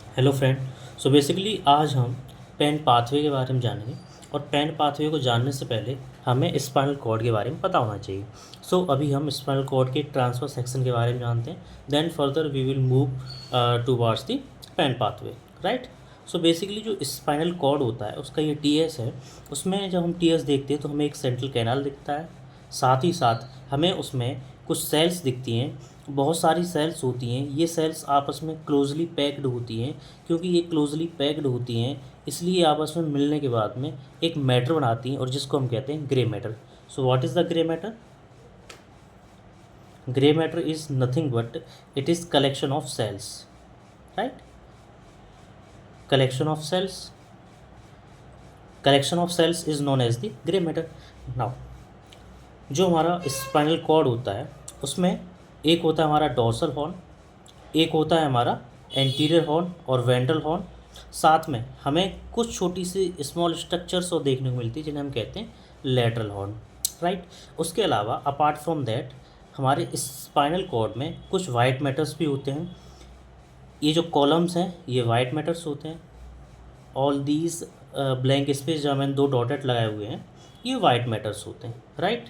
Hello friend. So basically आज हम pen pathway के बारे में जानेंगे और पेन पाथवे को जानने से पहले हमें स्पाइनल कॉर्ड के बारे में पता होना चाहिए। अभी हम स्पाइनल कॉर्ड के ट्रांसफर सेक्शन के बारे में जानते हैं, then further we will move towards the pain pathway, right. Basically जो स्पाइनल कॉर्ड होता है उसका ये टीएस है। उसमें जब हम टीएस देखते हैं तो हमें एक सेंट्रल कैनाल दिखता है, साथ ही साथ हमें उसमें कुछ सेल्स दिखती हैं। बहुत सारी सेल्स होती हैं, ये सेल्स आपस में क्लोजली पैक्ड होती हैं। क्योंकि ये क्लोजली पैक्ड होती हैं इसलिए आपस में मिलने के बाद में एक मैटर बनाती हैं और जिसको हम कहते हैं grey matter. What is the grey matter? Grey matter is nothing but it is collection of cells, right. Collection of cells is known as the grey matter. Now जो हमारा स्पाइनल कॉर्ड होता है उसमें एक होता है हमारा डोर्सल हॉर्न, एक होता है हमारा एंटीरियर हॉर्न और वेंट्रल हॉर्न। साथ में हमें कुछ छोटी सी स्मॉल स्ट्रक्चर्स और देखने को मिलती है जिन्हें हम कहते हैं लेटरल हॉर्न, राइट। उसके अलावा अपार्ट फ्रॉम दैट हमारे स्पाइनल कॉर्ड में कुछ वाइट मैटर्स भी होते हैं। ये जो कॉलम्स हैं ये वाइट मैटर्स होते हैं। ऑल दीज ब्लैंक स्पेस जहाँ मैंने दो डॉटेड लगाए हुए हैं ये वाइट मैटर्स होते हैं, राइट।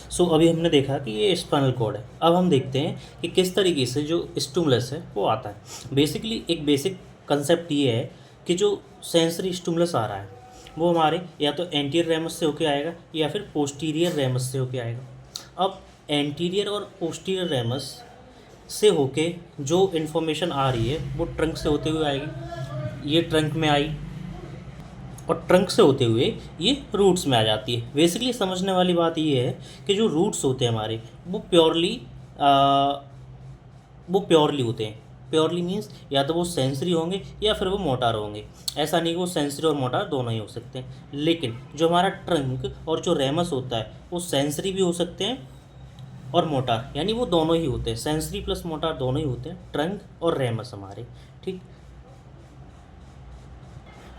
सो अभी हमने देखा कि ये स्पाइनल कॉर्ड है। अब हम देखते हैं कि किस तरीके से जो स्टिमुलस है वो आता है। बेसिकली एक बेसिक कंसेप्ट ये है कि जो सेंसरी स्टिमुलस आ रहा है वो हमारे या तो एंटीरियर रेमस से होके आएगा या फिर पोस्टीरियर रेमस से होके आएगा। अब एंटीरियर और पोस्टीरियर रेमस से होके जो इन्फॉर्मेशन आ रही है वो ट्रंक से होते हुए आएगी, ये ट्रंक में आई और ट्रंक से होते हुए ये रूट्स में आ जाती है। बेसिकली समझने वाली बात ये है कि जो रूट्स होते हैं हमारे वो प्योरली होते हैं। प्योरली मीन्स या तो वो सेंसरी होंगे या फिर वो मोटार होंगे। ऐसा नहीं कि वो सेंसरी और मोटार दोनों ही हो सकते हैं, लेकिन जो हमारा ट्रंक और जो रेमस होता है वो सेंसरी भी हो सकते हैं और मोटार, यानी वो दोनों ही होते हैं। सेंसरी प्लस मोटार दोनों ही होते हैं, ट्रंक और रेमस हमारे, ठीक।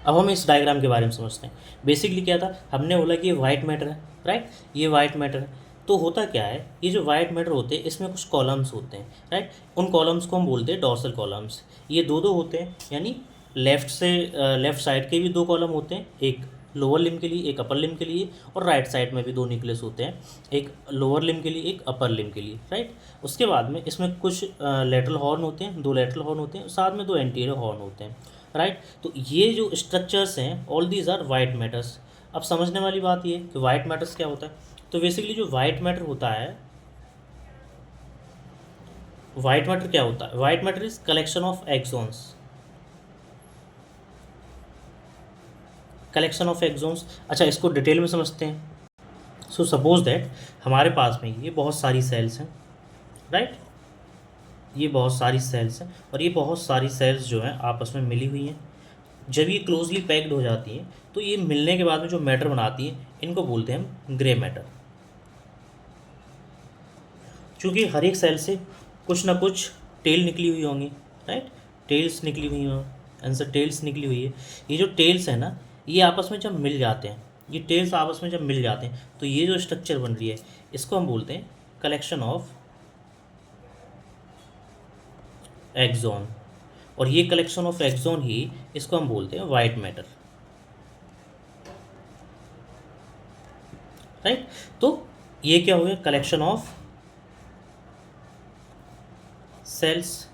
अब हम इस डायग्राम के बारे में समझते हैं। बेसिकली क्या था, हमने बोला कि ये वाइट मैटर है, राइट। ये वाइट मैटर है तो होता क्या है, ये जो वाइट मैटर होते हैं इसमें कुछ कॉलम्स होते हैं, राइट। उन कॉलम्स को हम बोलते हैं डॉर्सल कॉलम्स। ये दो दो होते हैं, यानी लेफ़्ट साइड के भी दो कॉलम होते हैं, एक लोअर लिम्ब के लिए एक अपर लिम्ब के लिए, और राइट साइड में भी दो न्यूक्लियस होते हैं, एक लोअर लिम्ब के लिए एक अपर लिम्ब के लिए, राइट। उसके बाद में इसमें कुछ लेटरल हॉर्न होते हैं, दो लेटरल हॉर्न होते हैं, साथ में दो एंटीरियर हॉर्न होते हैं, राइट। तो ये जो स्ट्रक्चर्स हैं all these are white matters. अब समझने वाली बात ये है कि वाइट मैटर्स क्या होता है। तो बेसिकली जो वाइट मैटर होता है, वाइट मैटर क्या होता है, white matter is collection of axons, collection of axons. अच्छा, इसको डिटेल में समझते हैं। सपोज दैट हमारे पास में ये बहुत सारी सेल्स हैं, राइट। ये बहुत सारी सेल्स हैं और ये बहुत सारी सेल्स जो हैं आपस में मिली हुई हैं। जब ये क्लोजली पैक्ड हो जाती हैं तो ये मिलने के बाद में जो मैटर बनाती हैं इनको बोलते हैं हम ग्रे मैटर। क्योंकि हर एक सेल से कुछ ना कुछ टेल निकली हुई होंगी, राइट। टेल्स निकली हुई हों, आंसर टेल्स निकली हुई है। ये जो टेल्स है ना ये आपस में जब मिल जाते हैं, ये टेल्स आपस में जब मिल जाते हैं तो ये जो स्ट्रक्चर बन रही है इसको हम बोलते हैं कलेक्शन ऑफ एक्सॉन। और ये कलेक्शन ऑफ एक्सॉन ही इसको हम बोलते हैं वाइट मैटर, राइट। तो ये क्या हो गया, collection of cells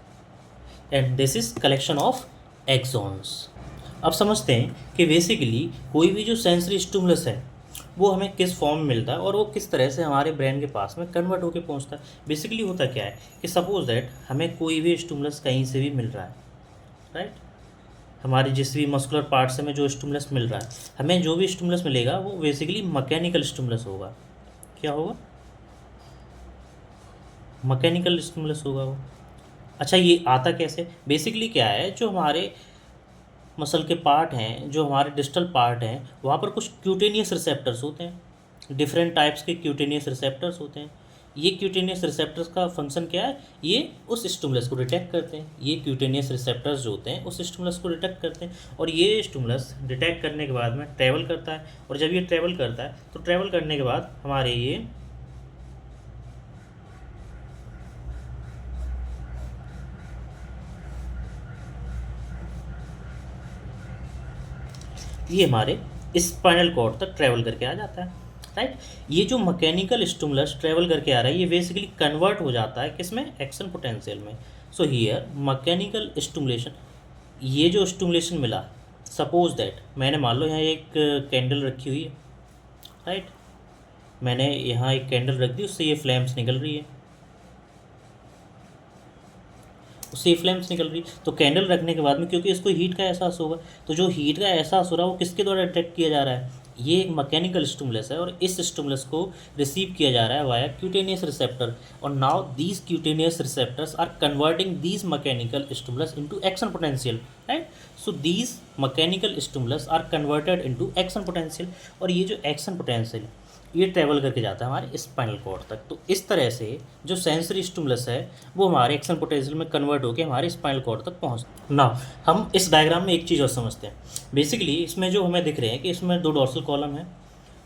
and this is collection of axons. अब समझते हैं कि बेसिकली कोई भी जो सेंसरी स्टिमुलस है वो हमें किस फॉर्म में मिलता है और वो किस तरह से हमारे ब्रेन के पास में कन्वर्ट होकर पहुंचता है। बेसिकली होता क्या है कि सपोज दैट हमें कोई भी स्टिमुलस कहीं से भी मिल रहा है, राइट। हमारे जिस भी मस्कुलर पार्ट से हमें जो स्टिमुलस मिल रहा है, हमें जो भी स्टिमुलस मिलेगा वो बेसिकली मैकेनिकल स्टिमुलस होगा। क्या होगा, मैकेनिकल स्टिमुलस होगा वो। अच्छा, ये आता कैसे, बेसिकली क्या है, जो हमारे मसल के पार्ट हैं, जो हमारे डिस्टल पार्ट हैं, वहाँ पर कुछ क्यूटेनियस रिसेप्टर्स होते हैं, डिफरेंट टाइप्स के क्यूटेनियस रिसेप्टर्स होते हैं। ये क्यूटेनियस रिसेप्टर्स का फंक्शन क्या है, ये उस स्टिमुलस को डिटेक्ट करते हैं। ये क्यूटेनियस रिसेप्टर्स जो होते हैं उस स्टिमुलस को डिटेक्ट करते हैं और ये स्टिमुलस डिटेक्ट करने के बाद में ट्रैवल करता है। और जब ये ट्रैवल करता है तो ट्रैवल करने के बाद हमारे ये ये हमारे स्पाइनल कॉर्ड तक ट्रैवल करके आ जाता है, राइट। ये जो मैकेनिकल स्टिमुलस ट्रैवल करके आ रहा है ये बेसिकली कन्वर्ट हो जाता है किसमें, एक्शन पोटेंशियल में। सो हियर मैकेनिकल स्टिमुलेशन, ये जो स्टिमुलेशन मिला, सपोज दैट मैंने मान लो यहाँ एक कैंडल रखी हुई है, राइट, मैंने यहाँ एक कैंडल रख दी, उससे ये फ्लेम्स निकल रही है, उससे फ्लेम्स निकल रही। तो कैंडल रखने के बाद में क्योंकि इसको हीट का एहसास होगा, तो जो हीट का एहसास हो रहा है वो किसके द्वारा डिटेक्ट किया जा रहा है, ये एक मैकेनिकल स्टिमुलस है, और इस स्टिमुलस को रिसीव किया जा रहा है वाया क्यूटेनियस रिसेप्टर, और now these cutaneous receptors are converting these mechanical stimulus into action potential, right. So these mechanical stimulus are converted into action potential, और ये जो एक्शन पोटेंशियल ये ट्रैवल करके जाता है हमारे स्पाइनल कॉर्ड तक। तो इस तरह से जो सेंसरी स्टिमुलस है वो हमारे एक्शन पोटेंशियल में कन्वर्ट होकर हमारे स्पाइनल कॉर्ड तक पहुँच ना। हम इस डायग्राम में एक चीज़ और समझते हैं, बेसिकली इसमें जो हमें दिख रहे हैं कि इसमें दो डोर्सल कॉलम है,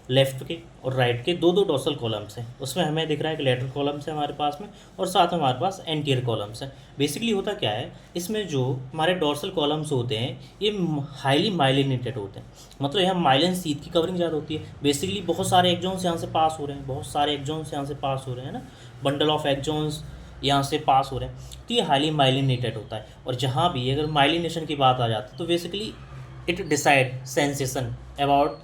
लेफ्ट के और राइट के दो दो डोर्सल कॉलम्स हैं। उसमें हमें दिख रहा है कि लेटरल कॉलम्स है हमारे पास में, और साथ में हमारे पास एंटीरियर कॉलम्स हैं। बेसिकली होता क्या है, इसमें जो हमारे डोर्सल कॉलम्स होते हैं ये हाईली माइलिनेटेड होते हैं, मतलब यहाँ माइलिन सीथ की कवरिंग ज़्यादा होती है। बेसिकली बहुत सारे एक्जॉन्स यहाँ से पास हो रहे हैं, बहुत सारे एक्जॉन्स यहाँ से पास हो रहे हैं ना, बंडल ऑफ एक्जॉन्स यहाँ से पास हो रहे हैं, तो ये हाईली माइलिनेटेड होता है। और जहाँ भी अगर माइलिनेशन की बात आ जाती है तो basically it decide sensation about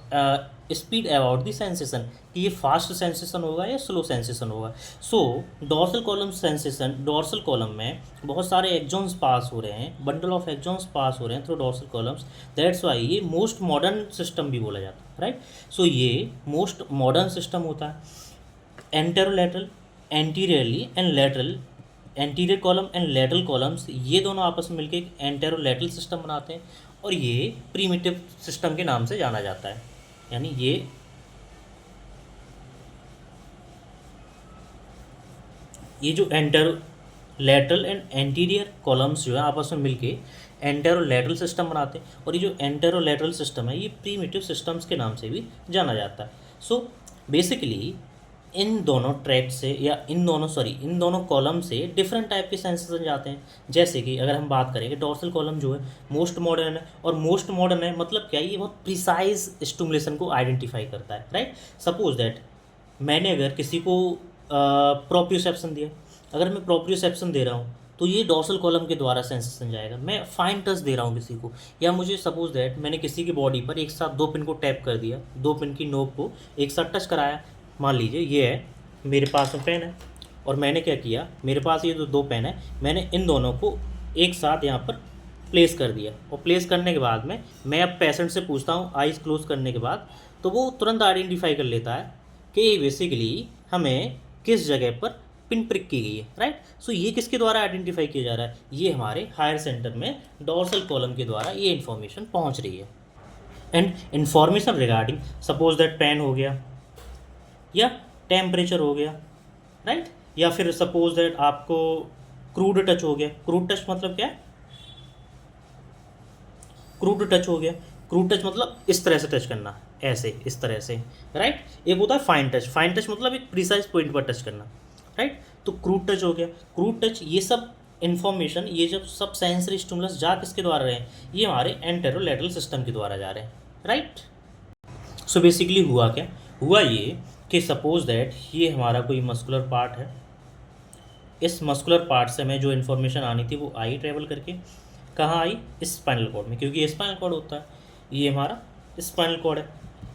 speed about the sensation, कि ये फास्ट सेंसेशन होगा या स्लो सेंसेशन होगा। So dorsal column sensation, dorsal column में बहुत सारे एक्जॉन्स पास हो रहे हैं, बंडल ऑफ एक्जॉन्स पास हो रहे हैं through dorsal columns, that's why ये मोस्ट मॉडर्न सिस्टम भी बोला जाता है, राइट। सो ये मोस्ट मॉडर्न सिस्टम होता है। Anterolateral, anteriorly and lateral, anterior column and lateral columns ये दोनों आपस में मिलकर एक एंटेरोलैटरल सिस्टम बनाते हैं, और ये प्रीमिटिव सिस्टम के नाम से जाना जाता है। यानी ये जो एंटेरोलैटरल एंड एंटीरियर कॉलम्स जो है आपस में मिलके एंटेरोलैटरल सिस्टम बनाते हैं, और ये जो एंटेरोलैटरल सिस्टम है ये प्रीमिटिव सिस्टम्स के नाम से भी जाना जाता है। सो बेसिकली इन दोनों ट्रैक से या इन दोनों कॉलम से डिफरेंट टाइप के सेंसेशन जाते हैं। जैसे कि अगर हम बात करें कि डोर्सल कॉलम जो है मोस्ट मॉडर्न है, और मोस्ट मॉडर्न है मतलब क्या, ये बहुत प्रिसाइज स्टिमुलेशन को आइडेंटिफाई करता है, राइट। सपोज दैट मैंने अगर किसी को प्रोप्रियोसेप्शन दिया, अगर मैं प्रोप्रियोसेप्शन दे रहा हूँ तो ये डोर्सल कॉलम के द्वारा सेंसेशन जाएगा। मैं फाइन टच दे रहा हूँ किसी को, या मुझे सपोज दैट मैंने किसी की बॉडी पर एक साथ दो पिन को टैप कर दिया, दो पिन की नोक को एक साथ टच कराया, मान लीजिए ये है मेरे पास में पेन है, और मैंने क्या किया, मेरे पास ये जो दो पेन है मैंने इन दोनों को एक साथ यहाँ पर प्लेस कर दिया, और प्लेस करने के बाद में मैं अब पेशेंट से पूछता हूँ आइज़ क्लोज करने के बाद, तो वो तुरंत आइडेंटिफाई कर लेता है कि बेसिकली हमें किस जगह पर पिन प्रिक की गई है, राइट। सो ये किसके द्वारा आइडेंटिफाई किया जा रहा है, ये हमारे हायर सेंटर में डोर्सल कॉलम के द्वारा ये इन्फॉर्मेशन पहुँच रही है। And information regarding suppose that pain हो गया या टेम्परेचर हो गया, राइट, या फिर सपोज दैट आपको क्रूड टच हो गया। क्रूड टच मतलब क्या है, क्रूड टच हो गया, क्रूड टच मतलब इस तरह से टच करना, ऐसे इस तरह से, राइट। एक होता है फाइन टच, फाइन टच मतलब एक प्रिसाइज पॉइंट पर टच करना, राइट। तो क्रूड टच हो गया, क्रूड टच, ये सब इन्फॉर्मेशन, ये जब सब सेंसरी स्टिमुलस जा किसके द्वारा रहे हैं, ये हमारे एंटेरोलैटरल सिस्टम के द्वारा जा रहे हैं, राइट। सो बेसिकली हुआ क्या, हुआ ये कि सपोज दैट ये हमारा कोई मस्कुलर पार्ट है, इस मस्कुलर पार्ट से हमें जो इन्फॉर्मेशन आनी थी वो आई ट्रेवल करके, कहाँ आई, स्पाइनल कॉर्ड में, क्योंकि ये स्पाइनल कॉर्ड होता है, ये हमारा स्पाइनल कॉर्ड है,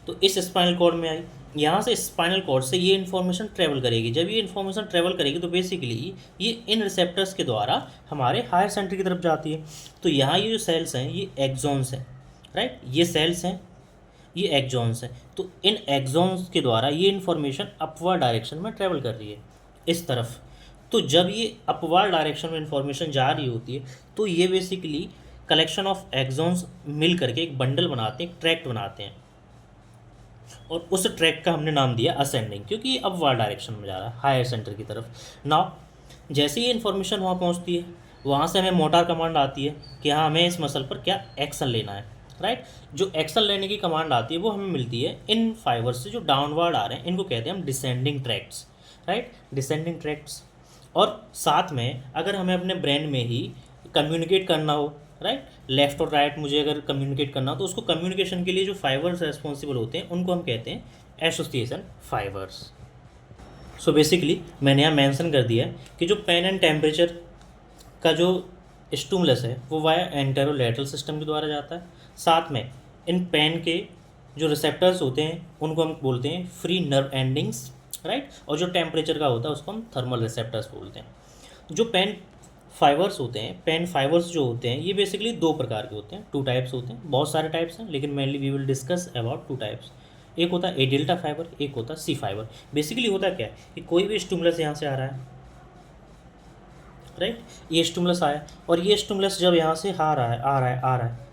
तो इस स्पाइनल कॉर्ड में आई, यहाँ से स्पाइनल कॉर्ड से ये इन्फॉर्मेशन ट्रेवल करेगी। जब ये इन्फॉर्मेशन ट्रेवल करेगी तो बेसिकली ये इन रिसेप्टर्स के द्वारा हमारे हायर सेंटर की तरफ जाती है। तो यहाँ ये जो सेल्स हैं ये एक्सॉन्स हैं, राइट, ये सेल्स हैं, ये एक्सॉन्स हैं। तो इन एक्सॉन्स के द्वारा ये इन्फॉर्मेशन अपवर्ड डायरेक्शन में ट्रेवल कर रही है इस तरफ। तो जब ये अपवर्ड डायरेक्शन में इन्फॉर्मेशन जा रही होती है तो ये बेसिकली कलेक्शन ऑफ एक्सॉन्स मिल करके एक बंडल बनाते हैं, एक ट्रैक्ट बनाते हैं, और उस ट्रैक का हमने नाम दिया असेंडिंग, क्योंकि ये अपवर्ड डायरेक्शन में जा रहा है हायर सेंटर की तरफ। नाउ जैसे ही इन्फॉर्मेशन वहाँ पहुँचती है, वहाँ से हमें मोटर कमांड आती है कि हाँ हमें इस मसल पर क्या एक्शन लेना है, राइट। जो एक्शन लेने की कमांड आती है वो हमें मिलती है इन फाइबर्स से जो डाउनवर्ड आ रहे हैं, इनको कहते हैं हम descending tracts, right, descending tracts. और साथ में अगर हमें अपने ब्रेन में ही कम्युनिकेट करना हो राइट। लेफ्ट और राइट मुझे अगर कम्युनिकेट करना हो तो उसको कम्युनिकेशन के लिए जो फाइबर्स रेस्पॉन्सिबल होते हैं उनको हम कहते हैं एसोसिएशन फाइबर्स। सो बेसिकली मैंने यहाँ मेंशन कर दिया है कि जो पेन एंड टेम्परेचर का जो स्टिमुलस है वो वाया एंटेरोलैटरल सिस्टम के द्वारा जाता है। साथ में इन पेन के जो रिसेप्टर्स होते हैं उनको हम बोलते हैं फ्री नर्व एंडिंग्स, राइट। और जो टेम्परेचर का होता है उसको हम थर्मल रिसेप्टर्स बोलते हैं। जो पेन फाइबर्स होते हैं, पेन फाइबर्स जो होते हैं ये बेसिकली दो प्रकार के होते हैं, टू टाइप्स होते हैं। बहुत सारे टाइप्स हैं लेकिन mainly we will discuss about two types. एक होता है ए डेल्टा फाइबर, एक होता है सी फाइबर। बेसिकली होता क्या है कि कोई भी स्टिमुलस यहाँ से आ रहा है, राइट। ये स्टिमुलस आया और ये स्टिमुलस जब यहाँ से आ रहा है आ रहा है आ रहा है,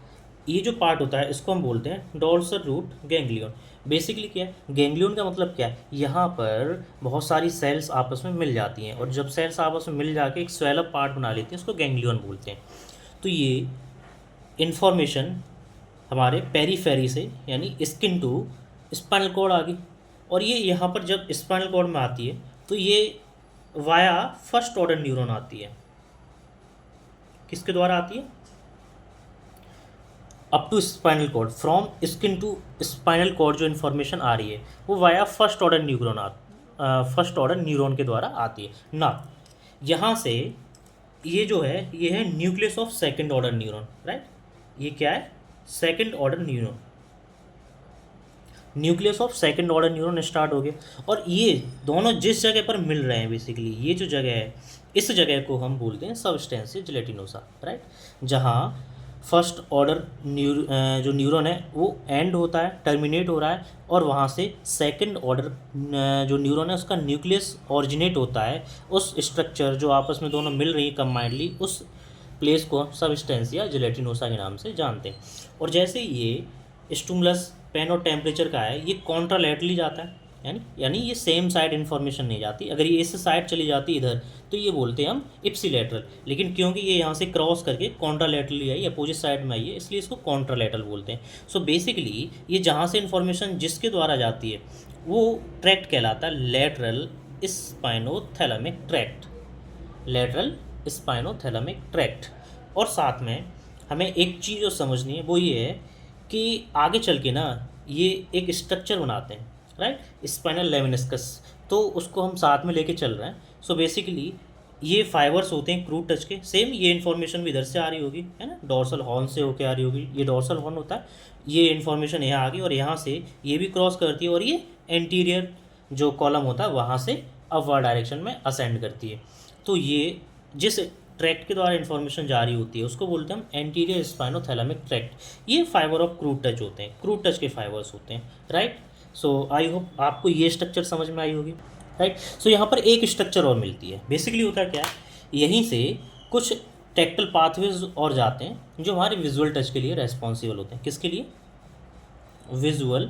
ये जो पार्ट होता है इसको हम बोलते हैं डोर्सल रूट गैंग्लियन। बेसिकली क्या है गैंग्लियन का मतलब क्या है, यहाँ पर बहुत सारी सेल्स आपस में मिल जाती हैं और जब सेल्स आपस में मिल जाके एक स्वेलअप पार्ट बना लेती हैं उसको गैंग्लियन बोलते हैं। तो ये इन्फॉर्मेशन हमारे पेरीफेरी से यानी स्किन टू स्पाइनल कॉर्ड आ गई और ये यहाँ पर जब स्पाइनल कॉर्ड में आती है तो ये वाया फर्स्ट ऑर्डर न्यूरॉन आती है। किसके द्वारा आती है? Up to spinal cord, from skin to spinal cord जो इन्फॉर्मेशन आ रही है वो वाया फर्स्ट ऑर्डर न्यूरॉन के द्वारा आती है ना। यहाँ से ये जो है ये है nucleus of second order neuron, right. ये क्या है? Second order neuron, nucleus of second order neuron start हो गया और ये दोनों जिस जगह पर मिल रहे हैं बेसिकली ये जो जगह है इस जगह को हम बोलते हैं सबस्टेंसिया जेलेटिनोसा, राइट। जहाँ फर्स्ट ऑर्डर जो न्यूरॉन है वो एंड होता है, टर्मिनेट हो रहा है और वहाँ से सेकंड ऑर्डर जो न्यूरॉन है उसका न्यूक्लियस ऑरिजिनेट होता है। उस स्ट्रक्चर जो आपस में दोनों मिल रही है कंबाइंडली उस प्लेस को हम सबस्टेंसिया जेलेटिनोसा के नाम से जानते हैं। और जैसे ये स्टिमुलस पेन और टेम्परेचर का है ये कॉन्ट्रालैटरली जाता है, यानी ये सेम साइड इन्फॉर्मेशन नहीं जाती। अगर ये इस साइड चली जाती इधर तो ये बोलते हैं हम इप्सिलैटरल, लेकिन क्योंकि ये यहाँ से क्रॉस करके कॉन्ट्रालैटरली आई, अपोजिट साइड में आई है, इसलिए इसको कॉन्ट्रालैटरल बोलते हैं। सो बेसिकली ये जहाँ से इन्फॉर्मेशन जिसके द्वारा जाती है वो ट्रैक्ट कहलाता है lateral spinothalamic tract, lateral spinothalamic tract. और साथ में हमें एक चीज़ जो समझनी है वो ये है कि आगे चल के ना ये एक स्ट्रक्चर बनाते हैं, राइट, स्पाइनल लेमिनिस्कस, तो उसको हम साथ में लेके चल रहे हैं। सो बेसिकली ये फाइबर्स होते हैं क्रूड टच के, सेम ये इन्फॉर्मेशन भी इधर से आ रही होगी, है ना, डोर्सल हॉर्न से होके आ रही होगी, ये डोर्सल हॉर्न होता है, ये इन्फॉर्मेशन यहाँ आ गई और यहाँ से ये भी क्रॉस करती है और ये एंटीरियर जो कॉलम होता है वहाँ से अपवर्ड डायरेक्शन में असेंड करती है। तो ये जिस ट्रैक्ट के द्वारा इन्फॉर्मेशन जारी होती है उसको बोलते हैं हम एंटीरियर स्पाइनोथैलेमिक ट्रैक्ट। ये फाइबर ऑफ क्रूड टच होते हैं, क्रूड टच के फाइबर्स होते हैं, राइट। सो आई होप आपको ये स्ट्रक्चर समझ में आई होगी, राइट। सो यहाँ पर एक स्ट्रक्चर और मिलती है। बेसिकली होता क्या है, यहीं से कुछ टेक्टल पाथवेज और जाते हैं जो हमारे विजुअल टच के लिए रेस्पॉन्सिबल होते हैं। किसके लिए? विजुअल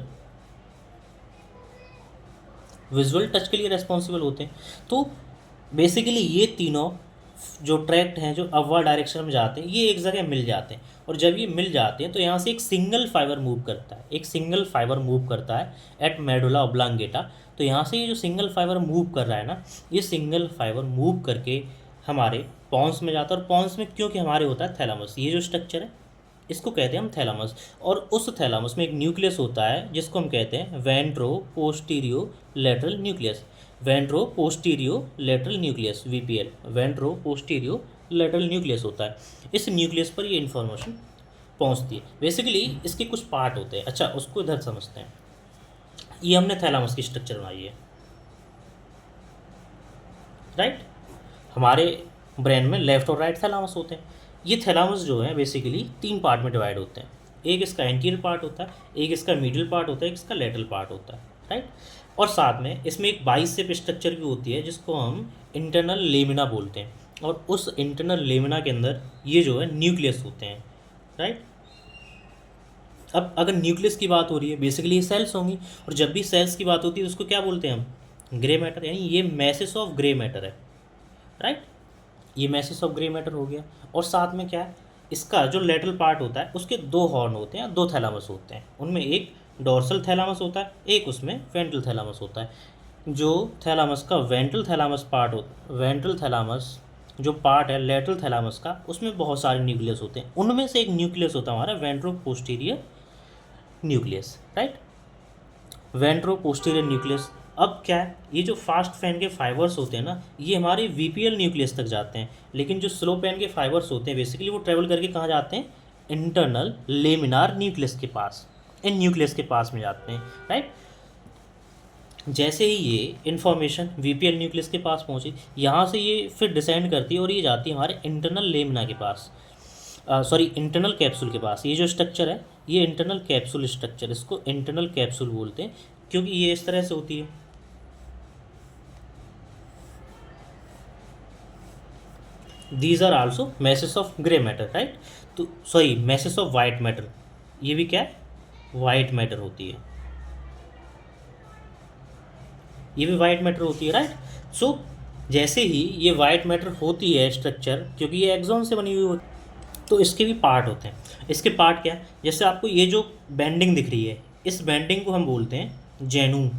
टच के लिए रेस्पॉन्सिबल होते हैं। तो बेसिकली ये तीनों जो ट्रैक्ट हैं जो अपवर्ड डायरेक्शन में जाते हैं ये एक जगह मिल जाते हैं और जब ये मिल जाते हैं तो यहाँ से एक सिंगल फाइबर मूव करता है, एक सिंगल फाइबर मूव करता है एट मेडुला ऑब्लांगेटा। तो यहाँ से ये जो सिंगल फाइबर मूव कर रहा है ना, ये सिंगल फाइबर मूव करके हमारे पॉन्स में जाता है। और पॉन्स में क्योंकि हमारे होता है थैलामस, ये जो स्ट्रक्चर है इसको कहते हैं हम थैलामस। और उस थैलामस में एक न्यूक्लियस होता है जिसको हम कहते हैं ventro posterior lateral nucleus, ventro posterior lateral nucleus, VPL, ventro posterior lateral nucleus होता है। इस न्यूक्लियस पर ये इन्फॉर्मेशन पहुंचती है। बेसिकली इसके कुछ पार्ट होते हैं। अच्छा उसको इधर समझते हैं। ये हमने थैलामस की स्ट्रक्चर बनाई है, राइट। हमारे ब्रेन में लेफ्ट और राइट थैलामस होते हैं। ये थैलामस जो है बेसिकली तीन पार्ट में डिवाइड होते हैं। एक इसका एंटीरियर पार्ट होता है, एक इसका मिडिल पार्ट होता है, एक इसका लेटरल पार्ट होता है, राइट। और साथ में इसमें एक बाइसेप स्ट्रक्चर भी होती है जिसको हम इंटरनल लेमिना बोलते हैं। और उस इंटरनल लेमिना के अंदर ये जो है न्यूक्लियस होते हैं, राइट। अब अगर न्यूक्लियस की बात हो रही है बेसिकली ये सेल्स होंगी और जब भी सेल्स की बात होती है तो उसको क्या बोलते हैं हम? ग्रे मैटर, यानी ये मैसेज ऑफ ग्रे मैटर है, राइट। ये मैसेज ऑफ ग्रे मैटर हो गया। और साथ में क्या है, इसका जो लेटरल पार्ट होता है उसके दो हॉर्न होते हैं, दो थैलामस होते हैं। उनमें एक डोर्सल थैलामस होता है, एक उसमें वेंट्रल थैलामस होता है। जो थैलामस का वेंट्रल थैलामस पार्ट होता है, वेंट्रल थैलामस जो पार्ट है लेटरल थैलामस का, उसमें बहुत सारे न्यूक्लियस होते हैं। उनमें से एक न्यूक्लियस होता है हमारा ventro posterior nucleus, right, ventro posterior nucleus. अब क्या है, ये जो फास्ट फैन के फाइबर्स होते हैं ना, ये हमारे वीपीएल न्यूक्लियस तक जाते हैं, लेकिन जो स्लो फैन के फाइबर्स होते हैं बेसिकली वो ट्रेवल करके कहाँ जाते हैं, इंटरनल लेमिनार न्यूक्लियस के पास, इन न्यूक्लियस के पास में जाते हैं, राइट। जैसे ही ये इन्फॉर्मेशन वीपीएल न्यूक्लियस के पास पहुंची, यहाँ से ये फिर डिसेंड करती है और ये जाती है हमारे इंटरनल लेमिना के पास, सॉरी इंटरनल कैप्सूल के पास। ये जो स्ट्रक्चर है ये इंटरनल कैप्सूल स्ट्रक्चर, इसको इंटरनल कैप्सूल बोलते हैं क्योंकि ये इस तरह से होती है। These are also masses of grey matter, right, तो sorry masses of white matter, ये भी क्या है, वाइट मैटर होती है, ये भी वाइट मैटर होती है, राइट। सो जैसे ही ये वाइट मैटर होती है स्ट्रक्चर, क्योंकि ये एक्सॉन से बनी हुई होती है, तो इसके भी पार्ट होते हैं। इसके पार्ट क्या है, जैसे आपको ये जो बेंडिंग दिख रही है, इस बेंडिंग को हम बोलते हैं जेनू,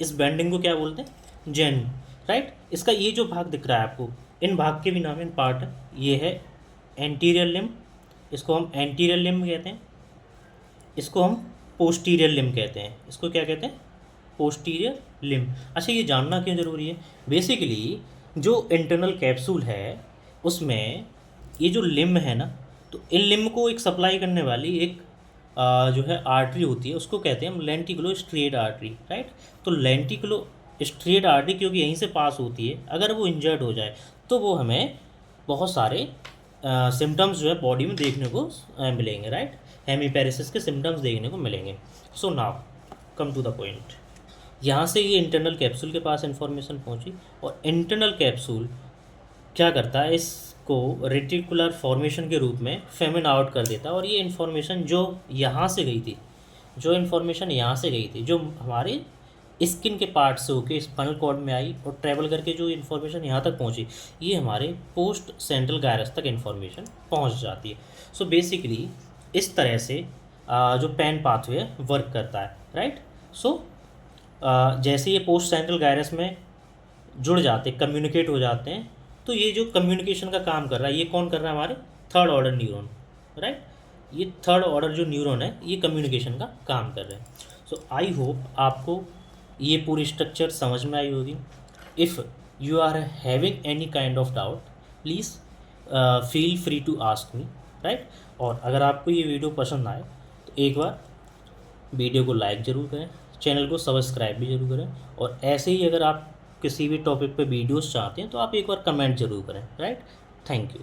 इस बेंडिंग को क्या बोलते हैं, जेनू, राइट। इसका ये जो भाग दिख रहा है आपको, इन भाग के भी नाम, इन पार्ट है, ये है एंटीरियर लिम्ब, इसको हम एंटीरियर लिम्ब कहते हैं, इसको हम पोस्टीरियर लिम्ब कहते हैं, इसको क्या कहते हैं, पोस्टीरियर लिम्ब। अच्छा, ये जानना क्यों ज़रूरी है, बेसिकली जो इंटरनल कैप्सूल है उसमें ये जो लिम्ब है ना, तो इन लिम्ब को एक सप्लाई करने वाली एक जो है आर्टरी होती है, उसको कहते हैं हम लेंटिकुलो स्ट्रेट आर्टरी, राइट। तो लेंटिकुलो स्ट्रेट आर्टरी क्योंकि यहीं से पास होती है, अगर वो इंजर्ड हो जाए तो वो हमें बहुत सारे सिम्टम्स जो है बॉडी में देखने को मिलेंगे, राइट, हेमीपैरेसिस के सिम्टम्स देखने को मिलेंगे। So now come to the point, यहाँ से ये इंटरनल कैप्सूल के पास इंफॉर्मेशन पहुँची और इंटरनल कैप्सूल क्या करता है, इसको रेटिकुलर फॉर्मेशन के रूप में फेमिन आउट कर देता है, और ये इन्फॉर्मेशन जो यहाँ से गई थी, जो इन्फॉर्मेशन यहाँ से गई थी, जो हमारे स्किन के पार्ट से होके स्पाइनल कॉर्ड में आई और ट्रैवल करके जो इन्फॉर्मेशन यहाँ तक पहुँची, ये हमारे पोस्ट सेंट्रल गायरस तक इन्फॉर्मेशन पहुँच जाती है। सो बेसिकली इस तरह से जो पैन पाथवे वर्क करता है, राइट। सो जैसे ये पोस्ट सेंट्रल गायरस में जुड़ जाते, कम्युनिकेट हो जाते हैं, तो ये जो कम्युनिकेशन का काम कर रहा है, ये कौन कर रहा है, हमारे थर्ड ऑर्डर न्यूरॉन, राइट। ये थर्ड ऑर्डर जो न्यूरॉन है ये कम्युनिकेशन का काम कर रहे हैं। सो आई होप आपको ये पूरी स्ट्रक्चर समझ में आई होगी। If you are having any kind of doubt, please feel free to ask me, right. और अगर आपको ये वीडियो पसंद आए तो एक बार वीडियो को लाइक ज़रूर करें, चैनल को सब्सक्राइब भी ज़रूर करें, और ऐसे ही अगर आप किसी भी टॉपिक पे वीडियोस चाहते हैं तो आप एक बार कमेंट ज़रूर करें, राइट। Thank you.